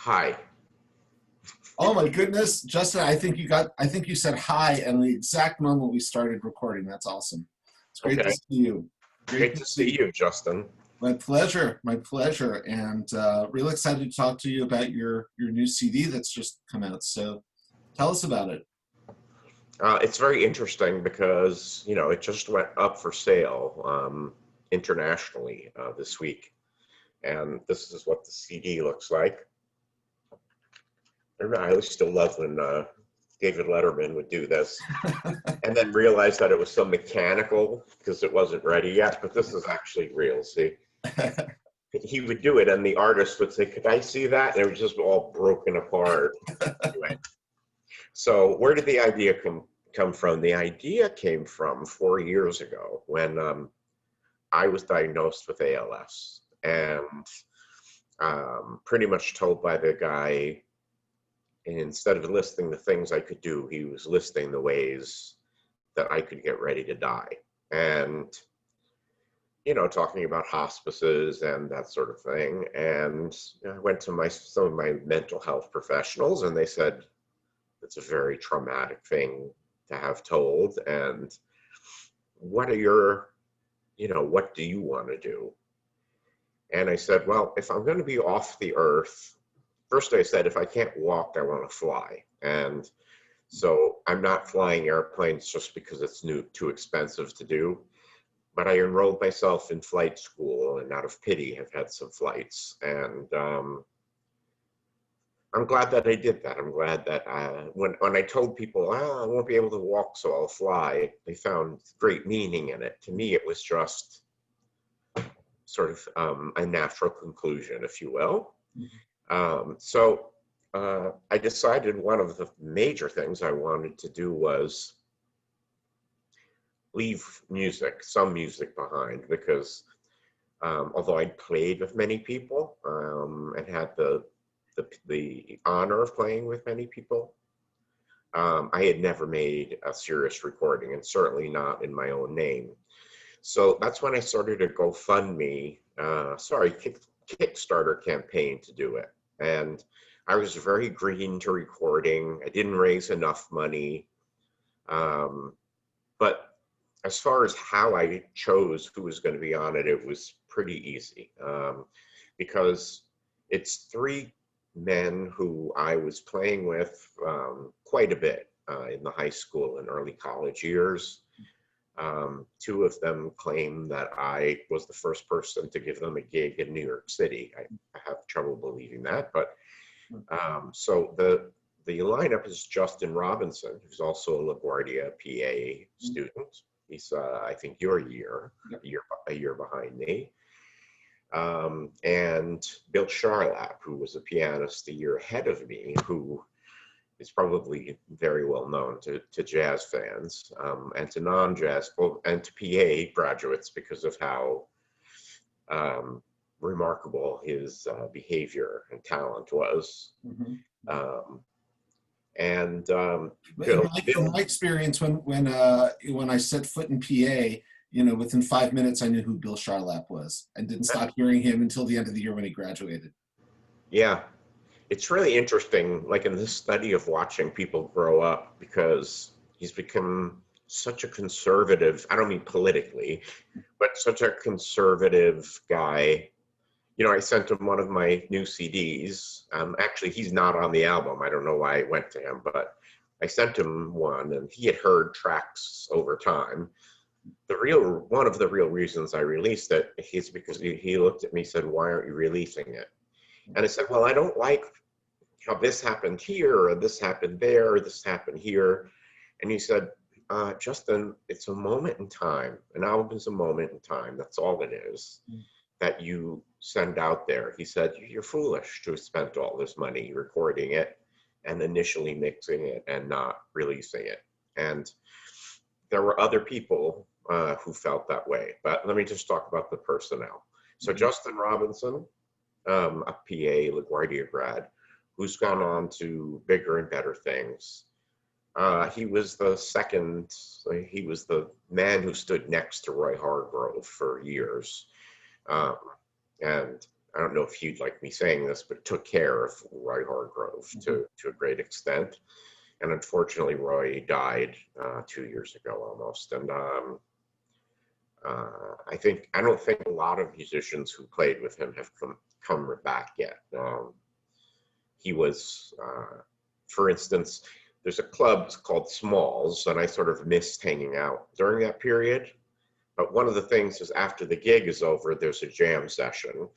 Hi. Oh my goodness, Justin, I think you said hi and the exact moment we started recording. That's awesome. It's great to Okay. see you. Great Great to to see see you. you, Justin. My pleasure, my pleasure. And really excited to talk to you about your new CD that's just come out. So tell us about it. It's very interesting because, it just went up for sale internationally this week. And this is what the CD looks like. I used to love when David Letterman would do this and then realize that it was so mechanical because it wasn't ready yet. But this is actually real. See, he would do it and the artist would say, "Could I see that?" And it was just all broken apart. Anyway, so where did the idea come from? The idea came from 4 years ago when I was diagnosed with ALS and pretty much told by the guy, instead of listing the things I could do, he was listing the ways that I could get ready to die. And, talking about hospices and that sort of thing. And I went to some of my mental health professionals and they said, it's a very traumatic thing to have told. And what are what do you want to do? And I said, well, if I'm going to be off the earth, first I said, if I can't walk, I want to fly. And so I'm not flying airplanes just because it's too expensive to do. But I enrolled myself in flight school and out of pity have had some flights. And I'm glad that I did that. I'm glad that when I told people, I won't be able to walk, so I'll fly, they found great meaning in it. To me, it was just sort of a natural conclusion, if you will. So I decided one of the major things I wanted to do was leave some music behind, because although I played with many people and had the honor of playing with many people, I had never made a serious recording, and certainly not in my own name. So that's when I started a GoFundMe, Kickstarter campaign to do it. And I was very green to recording. I didn't raise enough money. But as far as how I chose who was going to be on it, it was pretty easy, because it's three men who I was playing with quite a bit in the high school and early college years. Two of them claim that I was the first person to give them a gig in New York City. I have trouble believing that, but so the lineup is Justin Robinson, who's also a LaGuardia PA student. He's I think your year, a year behind me. And Bill Charlap, who was a pianist a year ahead of me, who is probably very well known to jazz fans and to non-jazz, and to PA graduates, because of how remarkable his behavior and talent was. Mm-hmm. And In Bill, my experience, when I set foot in PA, within 5 minutes I knew who Bill Charlap was, and didn't stop hearing him until the end of the year when he graduated. yeah, it's really interesting, like in this study of watching people grow up, because he's become such a conservative, I don't mean politically, but such a conservative guy. I sent him one of my new CDs. Actually, he's not on the album. I don't know why I went to him, but I sent him one, and he had heard tracks over time. One of the real reasons I released it is because he looked at me and said, "Why aren't you releasing it?" And I said, "Well, I don't like how this happened here, or this happened there, or this happened here." And he said, "Justin, it's a moment in time. An album is a moment in time. That's all it is that you send out there." He said, "You're foolish to have spent all this money recording it and initially mixing it and not releasing it." And there were other people who felt that way. But let me just talk about the personnel. So Justin Robinson, a PA LaGuardia grad, who's gone on to bigger and better things. He was he was the man who stood next to Roy Hargrove for years. And I don't know if you'd like me saying this, but took care of Roy Hargrove to a great extent. And unfortunately, Roy died 2 years ago almost. And I don't think a lot of musicians who played with him have come back yet. He was, for instance, there's a club called Smalls, and I sort of missed hanging out during that period. But one of the things is after the gig is over, there's a jam session,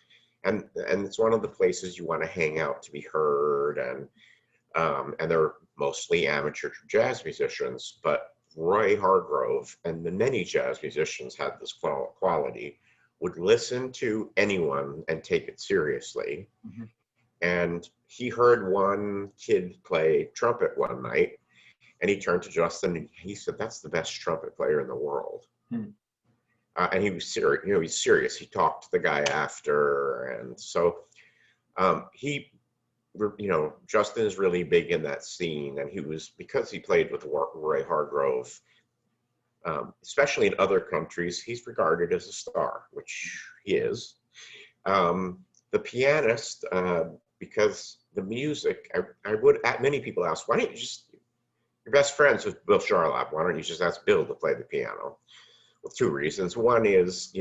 and it's one of the places you want to hang out to be heard, and they're mostly amateur jazz musicians. But Roy Hargrove and the many jazz musicians had this quality, would listen to anyone and take it seriously. Mm-hmm. And he heard one kid play trumpet one night, and he turned to Justin and he said, "That's the best trumpet player in the world." Hmm. And he was serious. He's serious. He talked to the guy after, and so Justin is really big in that scene, and because he played with Roy Hargrove, especially in other countries, he's regarded as a star, which he is. The pianist, because the music, many people ask, why don't you you're best friends with Bill Charlap, why don't you just ask Bill to play the piano? Well, two reasons. One is,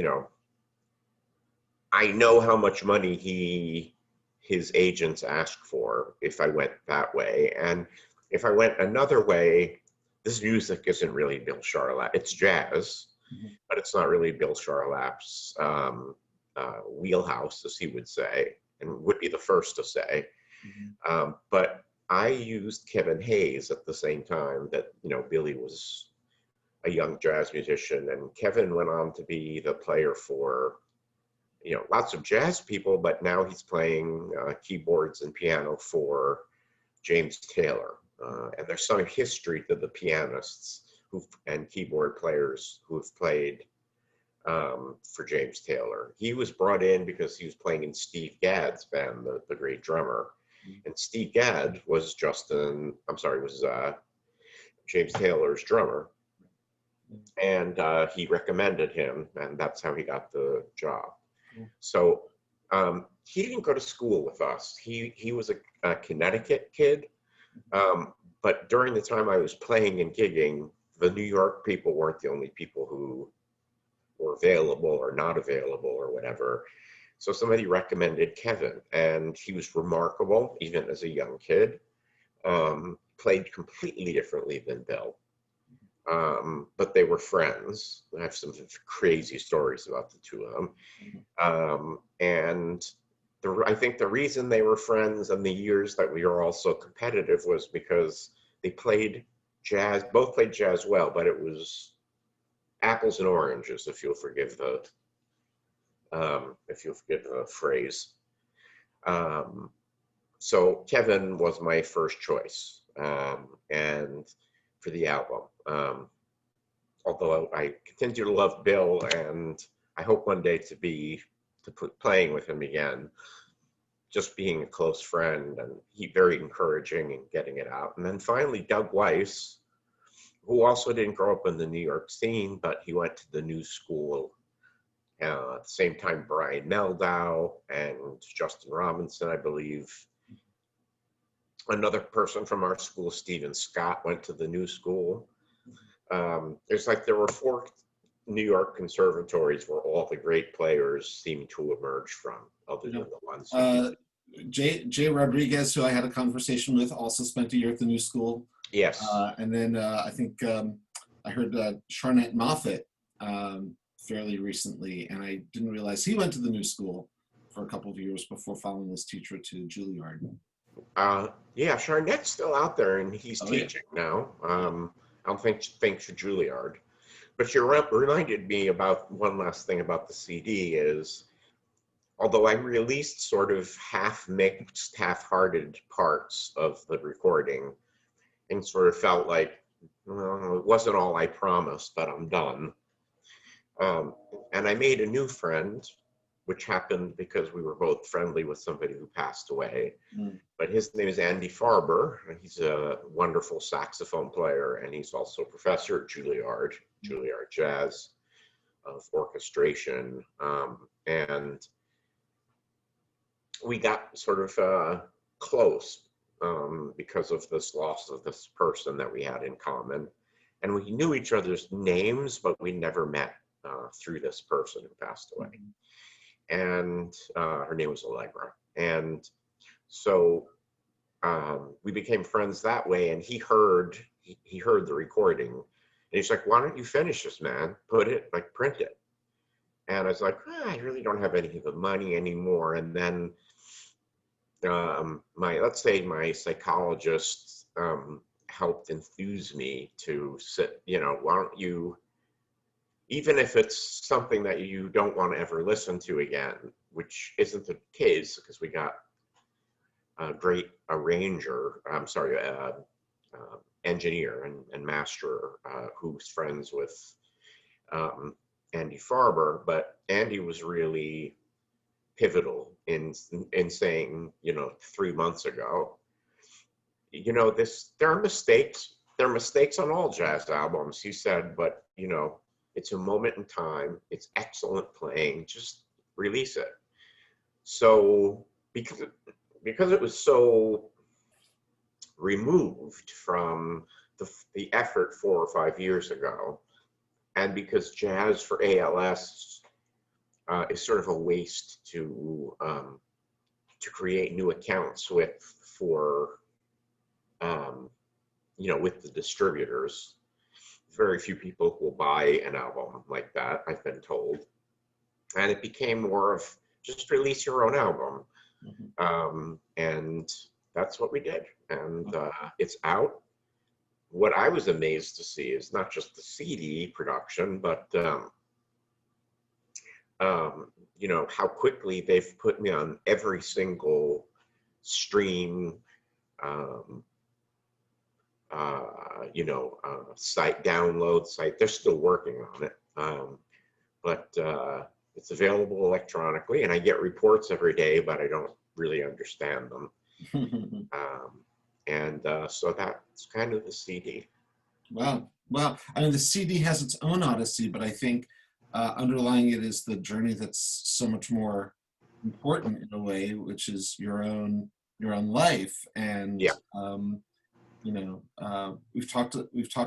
I know how much money his agents asked for if I went that way. And if I went another way, this music isn't really Bill Charlap. It's jazz, but it's not really Bill Charlap's wheelhouse, as he would say, and would be the first to say. But I used Kevin Hayes at the same time that, Billy was a young jazz musician, and Kevin went on to be the player for, lots of jazz people, but now he's playing keyboards and piano for James Taylor. And there's some history to the pianists and keyboard players who have played for James Taylor. He was brought in because he was playing in Steve Gadd's band, the great drummer. And Steve Gadd was James Taylor's drummer. And he recommended him, and that's how he got the job. So he didn't go to school with us. He was a Connecticut kid. But during the time I was playing and gigging, the New York people weren't the only people who were available or not available or whatever. So somebody recommended Kevin, and he was remarkable, even as a young kid. Played completely differently than Bill. But they were friends. I have some crazy stories about the two of them. And I think the reason they were friends and the years that we were also competitive was because they played jazz, both played jazz well, but it was apples and oranges, if you'll forgive the phrase. So Kevin was my first choice, and for the album. Although I continue to love Bill, and I hope one day to put playing with him again, just being a close friend, and he very encouraging in getting it out. And then finally, Doug Weiss, who also didn't grow up in the New York scene, but he went to the New School at the same time Brian Meldau and Justin Robinson, I believe. Another person from our school, Stephen Scott, went to the New School. There were 4 New York conservatories where all the great players seemed to emerge from, other than the ones. Jay Rodriguez, who I had a conversation with, also spent a year at the New School. Yes. And then I think I heard Charnette Moffett fairly recently, and I didn't realize he went to the New School for a couple of years before following his teacher to Juilliard. Yeah, Charnette's still out there, and he's teaching now. I don't think for Juilliard. But you reminded me about one last thing about the CD is, although I released sort of half-mixed, half-hearted parts of the recording, and sort of felt like, well, it wasn't all I promised, but I'm done. And I made a new friend, which happened because we were both friendly with somebody who passed away. But his name is Andy Farber, and he's a wonderful saxophone player, and he's also a professor at Juilliard Jazz of orchestration. And we got sort of close because of this loss of this person that we had in common. And we knew each other's names, but we never met through this person who passed away. And her name was Allegra. And so we became friends that way. And he heard the recording, and he's like, "Why don't you finish this, man? Put it, like, print it." And I was like, I really don't have any of the money anymore. And then let's say my psychologist helped enthuse me to sit, why don't you, even if it's something that you don't want to ever listen to again, which isn't the case because we got a great arranger, engineer and master who's friends with Andy Farber, but Andy was really pivotal in saying, 3 months ago, there are mistakes. There are mistakes on all jazz albums, he said, but it's a moment in time. It's excellent playing. Just release it. So because it was so removed from the effort 4 or 5 years ago, and because jazz for ALS is sort of a waste to create new accounts with the distributors. Very few people will buy an album like that, I've been told. And it became more of just release your own album. And that's what we did. And it's out. What I was amazed to see is not just the CD production, but how quickly they've put me on every single stream, site, download site. They're still working on it, but it's available electronically, and I get reports every day, but I don't really understand them. So that's kind of the CD. Wow. Well, I mean, the CD has its own odyssey, but I think underlying it is the journey that's so much more important in a way, which is your own life. And Yeah. We've talked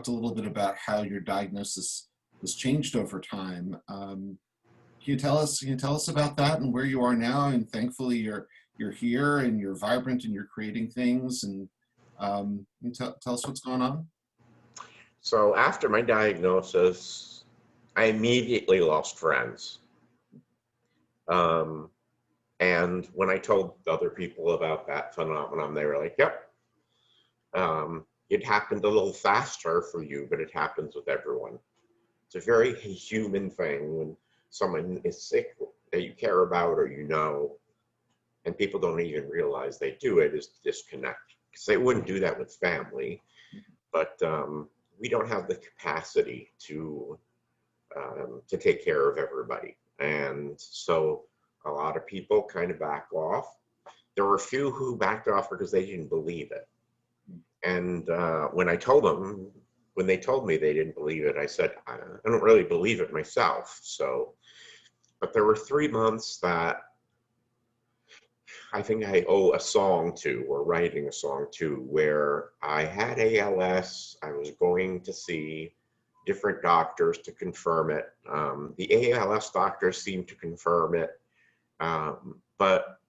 a little bit about how your diagnosis has changed over time. Can you tell us about that and where you are now? And thankfully, you're here and you're vibrant and you're creating things. And tell us what's going on. So after my diagnosis, I immediately lost friends. And when I told other people about that phenomenon, they were like, "Yep, it happened a little faster for you, but it happens with everyone." It's a very human thing when someone is sick that you care about or and people don't even realize they do it, is disconnect. Because they wouldn't do that with family, but we don't have the capacity to take care of everybody. And so a lot of people kind of back off. There were a few who backed off because they didn't believe it. And when they told me they didn't believe it, I said, I don't really believe it myself. But there were 3 months that I think I owe a song to, or writing a song to, where I had ALS. I was going to see different doctors to confirm it. The ALS doctors seemed to confirm it, but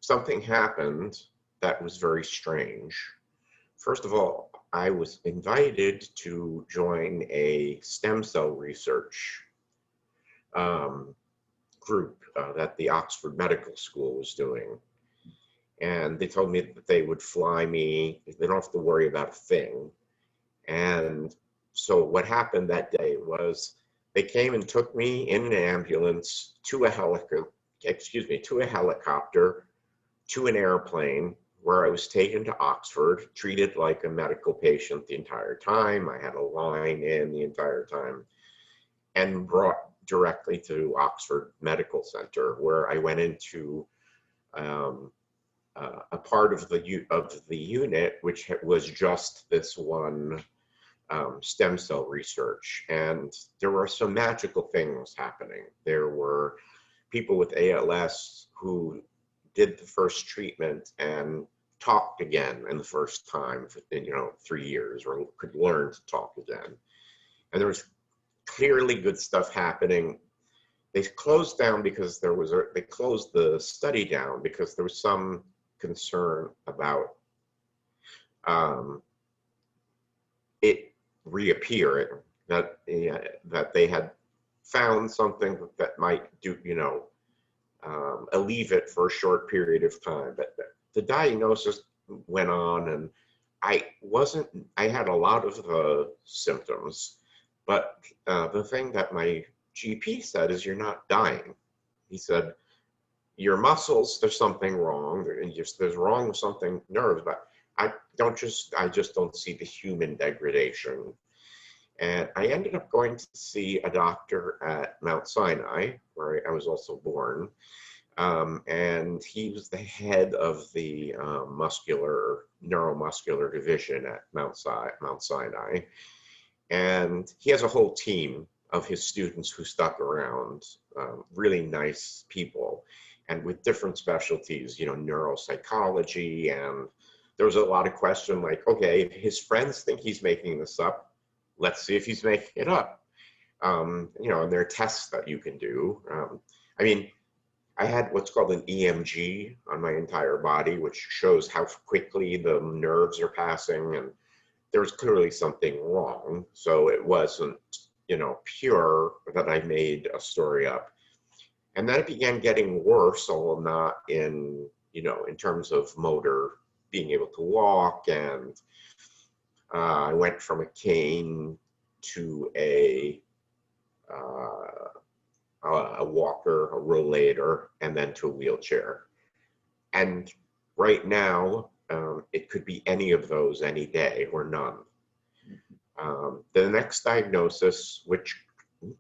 something happened that was very strange. First of all, I was invited to join a stem cell research group that the Oxford Medical School was doing. And they told me that they would fly me, they don't have to worry about a thing. And so what happened that day was they came and took me in an ambulance to a helicopter, to an airplane, where I was taken to Oxford, treated like a medical patient the entire time. I had a line in the entire time, and brought directly to Oxford Medical Center, where I went into a part of the unit which was just this one stem cell research. And there were some magical things happening. There were people with ALS who did the first treatment and talked again in the first time in, 3 years, or could learn to talk again. And there was clearly good stuff happening. They closed down because they closed the study down because there was some concern about it reappearing, that they had found something that might do, alleviate it for a short period of time. But the diagnosis went on, and I had a lot of the symptoms, but the thing that my GP said is, you're not dying. He said, your muscles, there's something wrong, there's wrong with something, nerves, but I just don't see the human degradation. And I ended up going to see a doctor at Mount Sinai, where I was also born. And he was the head of the neuromuscular division at Mount Sinai. And he has a whole team of his students who stuck around, really nice people, and with different specialties, neuropsychology. And there was a lot of question like, okay, if his friends think he's making this up, let's see if he's making it up. And there are tests that you can do. I had what's called an EMG on my entire body, which shows how quickly the nerves are passing, and there was clearly something wrong. So it wasn't, pure that I made a story up. And then it began getting worse, although not in terms of motor, being able to walk. And I went from a cane to a walker, a rollator, and then to a wheelchair. And right now, it could be any of those any day or none. The next diagnosis, which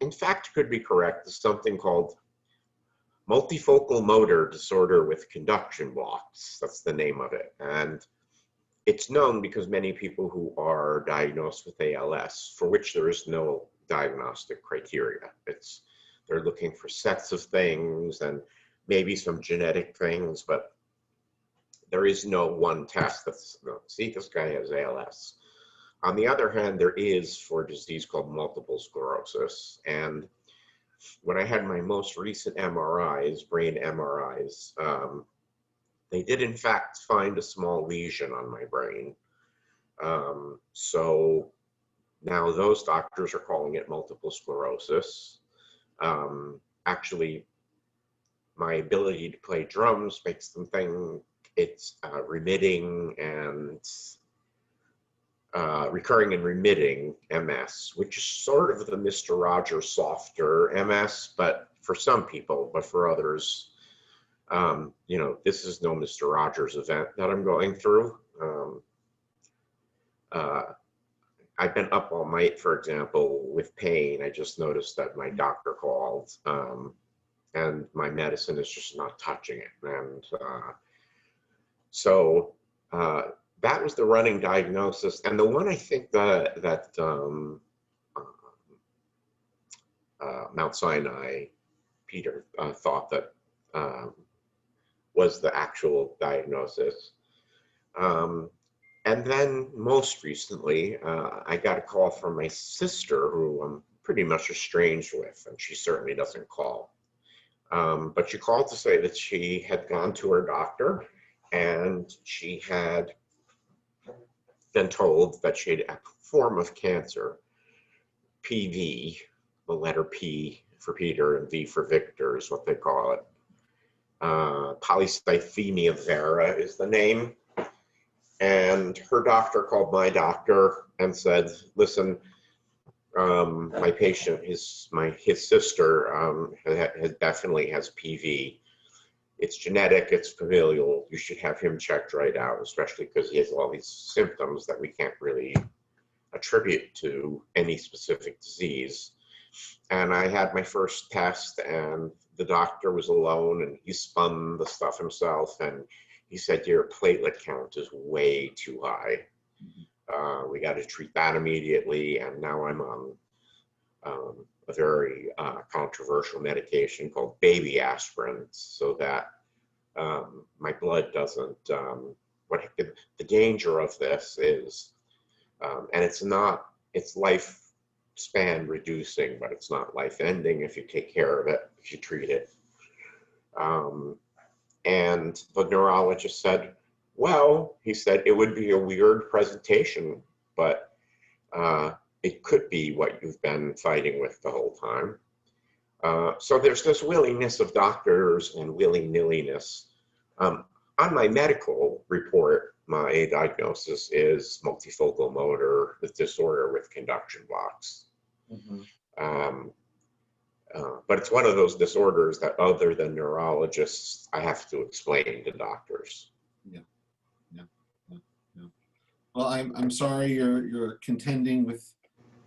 in fact could be correct, is something called multifocal motor disorder with conduction blocks. That's the name of it. And it's known because many people who are diagnosed with ALS, for which there is no diagnostic criteria, they're looking for sets of things and maybe some genetic things, but there is no one test that's, see, this guy has ALS. On the other hand, there is for a disease called multiple sclerosis. And when I had my most recent MRIs, brain MRIs, they did in fact find a small lesion on my brain. So now those doctors are calling it multiple sclerosis. Actually, my ability to play drums makes them think it's remitting and recurring and remitting MS, which is sort of the Mr. Rogers softer MS, but for some people, but for others, this is no Mr. Rogers event that I'm going through. I've been up all night, for example, with pain. I just noticed that my doctor called, and my medicine is just not touching it. And so that was the running diagnosis. And the one I think that Mount Sinai, Peter, thought that was the actual diagnosis. And then most recently, I got a call from my sister, who I'm pretty much estranged with, and she certainly doesn't call. But she called to say that she had gone to her doctor and she had been told that she had a form of cancer, PV, the letter P for Peter and V for Victor is what they call it. Polycythemia vera is the name. And her doctor called my doctor and said, listen, my patient, his sister definitely has PV. It's genetic, it's familial. You should have him checked right out, especially because he has all these symptoms that we can't really attribute to any specific disease. And I had my first test, and the doctor was alone, and he spun the stuff himself, and he said, your platelet count is way too high. We got to treat that immediately. And now I'm on a very controversial medication called baby aspirin, so that My blood doesn't. The danger of this is, and it's lifespan reducing, but it's not life ending if you take care of it, if you treat it. And the neurologist said, well, he said, it would be a weird presentation, but it could be what you've been fighting with the whole time. So there's this willingness of doctors and willy-nilliness. On my medical report, my diagnosis is multifocal motor disorder with conduction blocks. Mm-hmm. But it's one of those disorders that other than neurologists, I have to explain to doctors. Yeah. Well, I'm sorry you're contending with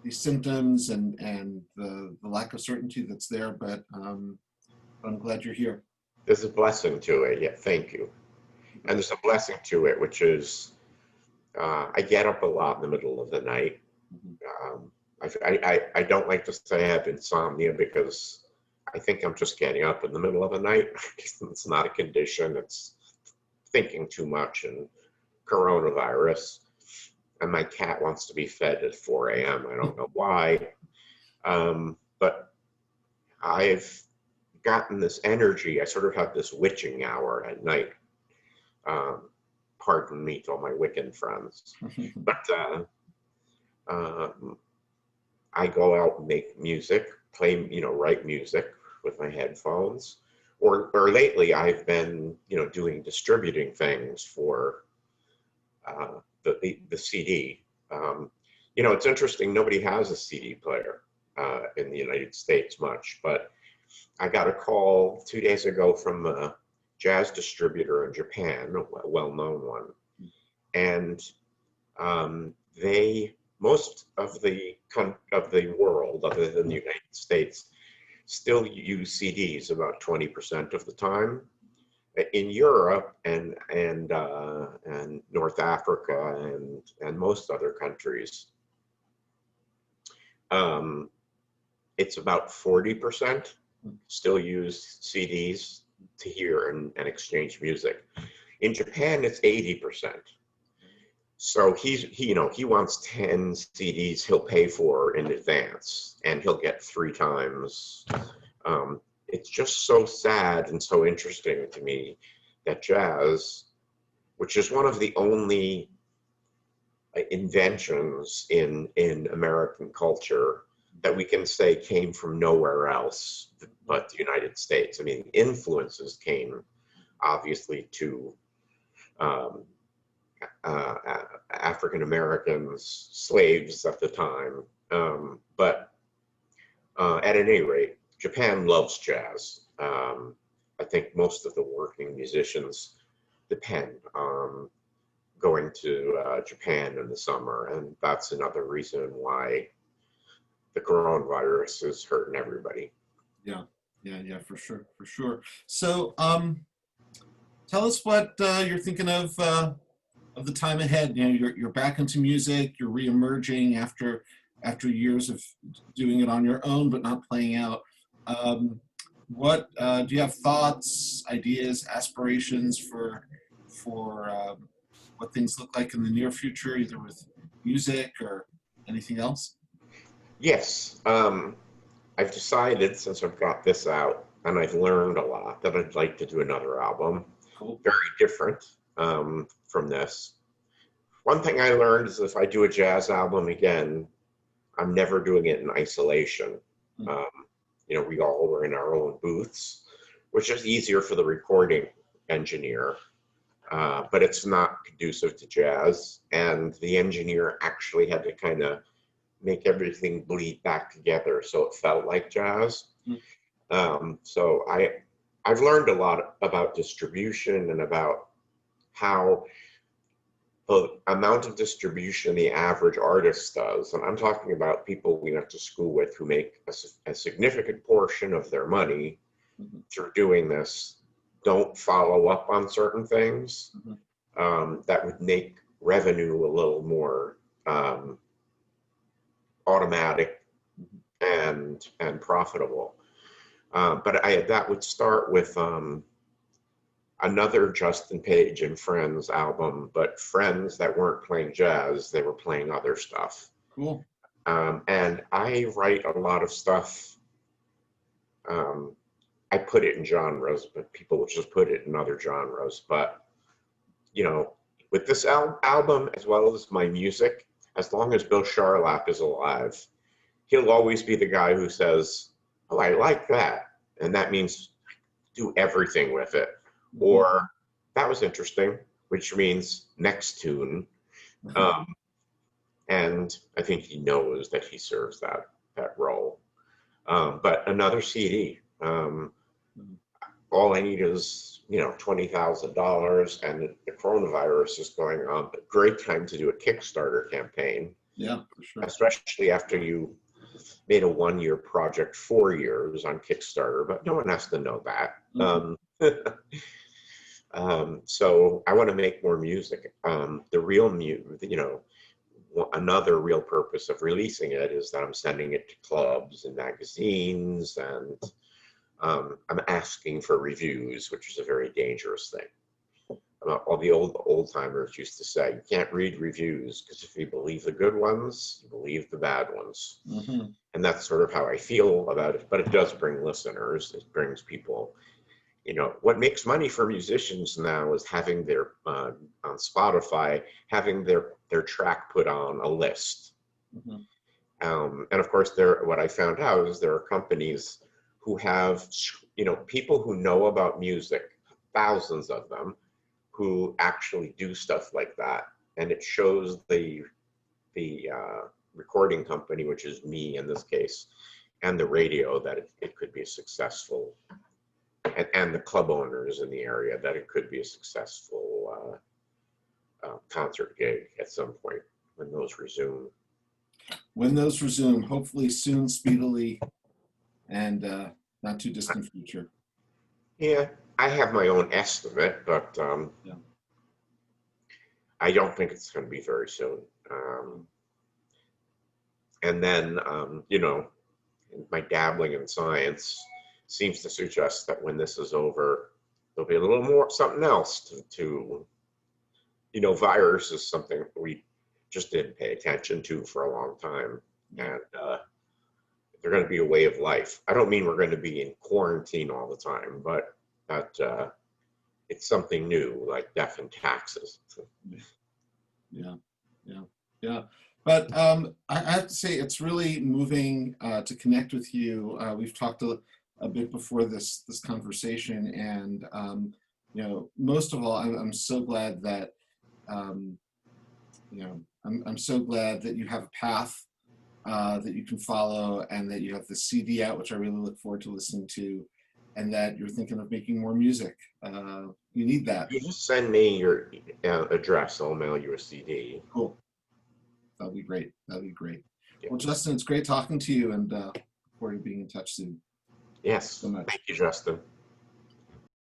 these symptoms and the lack of certainty that's there, but I'm glad you're here. There's a blessing to it. Yeah, thank you. And there's a blessing to it, which is I get up a lot in the middle of the night. I don't like to say I have insomnia because I think I'm just getting up in the middle of the night. It's not a condition. It's thinking too much and coronavirus. And my cat wants to be fed at 4 a.m. I don't know why. But I've gotten this energy. I sort of have this witching hour at night. Pardon me to all my Wiccan friends. But I go out and make music, write music with my headphones. Or lately I've been, doing distributing things for the CD. It's interesting, nobody has a CD player in the United States much, but I got a call 2 days ago from a jazz distributor in Japan, a well-known one. And most of the world, other than the United States, still use CDs about 20% of the time. In Europe and North Africa and most other countries, it's about 40% still use CDs to hear and exchange music. In Japan, it's 80%. So he wants 10 CDs he'll pay for in advance, and he'll get 3 times. It's just so sad and so interesting to me that jazz, which is one of the only inventions in American culture that we can say came from nowhere else but the United States. I mean, influences came obviously to African Americans, slaves at the time, but at any rate, Japan loves jazz. I think most of the working musicians depend on going to Japan in the summer, and that's another reason why the coronavirus is hurting everybody. Yeah, for sure. So, tell us what you're thinking of the time ahead. You're back into music. You're reemerging after years of doing it on your own, but not playing out. What do you have thoughts, ideas, aspirations for what things look like in the near future, either with music or anything else? Yes, I've decided, since I've got this out and I've learned a lot, that I'd like to do another album. Cool. Very different from this. One thing I learned is if I do a jazz album again, I'm never doing it in isolation. We all were in our own booths, which is easier for the recording engineer, but it's not conducive to jazz. And the engineer actually had to kind of make everything bleed back together so it felt like jazz. So I've learned a lot about distribution and about how the amount of distribution the average artist does, and I'm talking about people we went to school with who make a significant portion of their money through doing this, don't follow up on certain things that would make revenue a little more automatic and profitable. But that would start with another Justin Page and Friends album, but Friends that weren't playing jazz, they were playing other stuff. Cool. And I write a lot of stuff. I put it in genres, but people will just put it in other genres. But, you know, with this album, as well as my music, as long as Bill Charlap is alive, he'll always be the guy who says, oh, I like that. And that means do everything with it. Or that was interesting, which means next tune. And I think he knows that he serves that role. But another CD. All I need is, you know, $20,000, and the coronavirus is going on. But great time to do a Kickstarter campaign. Yeah, for sure. Especially after you made a 1-year project 4 years on Kickstarter, but no one has to know that. So I want to make more music. The real another real purpose of releasing it is that I'm sending it to clubs and magazines, and I'm asking for reviews, which is a very dangerous thing. All the old timers used to say, you can't read reviews because if you believe the good ones, you believe the bad ones. And that's sort of how I feel about it. But it does bring listeners. It brings people. You know, what makes money for musicians now is having their on Spotify, having their track put on a list. And of course, what I found out is there are companies who have, you know, people who know about music, thousands of them, who actually do stuff like that. And it shows the recording company, which is me in this case, and the radio, that it could be a successful, and the club owners in the area, that it could be a successful concert gig at some point when those resume. When those resume, hopefully soon, speedily, and not too distant future. Yeah, I have my own estimate, but I don't think it's going to be very soon. And then, you know, my dabbling in science seems to suggest that when this is over, there'll be a little more, something else to you know, virus is something we just didn't pay attention to for a long time. And they're going to be a way of life. I don't mean we're going to be in quarantine all the time, but that it's something new, like death and taxes. Yeah. But I have to say, it's really moving to connect with you. We've talked a bit before this conversation, and you know, most of all, I'm so glad that you know, I'm so glad that you have a path that you can follow, and that you have the CD out, which I really look forward to listening to, and that you're thinking of making more music. You need that. You just send me your address. I'll mail you a CD. Cool. That'll be great. That'll be great. Yeah. Well, Justin, it's great talking to you, and look forward to being in touch soon. Yes. So much. Thank you, Justin.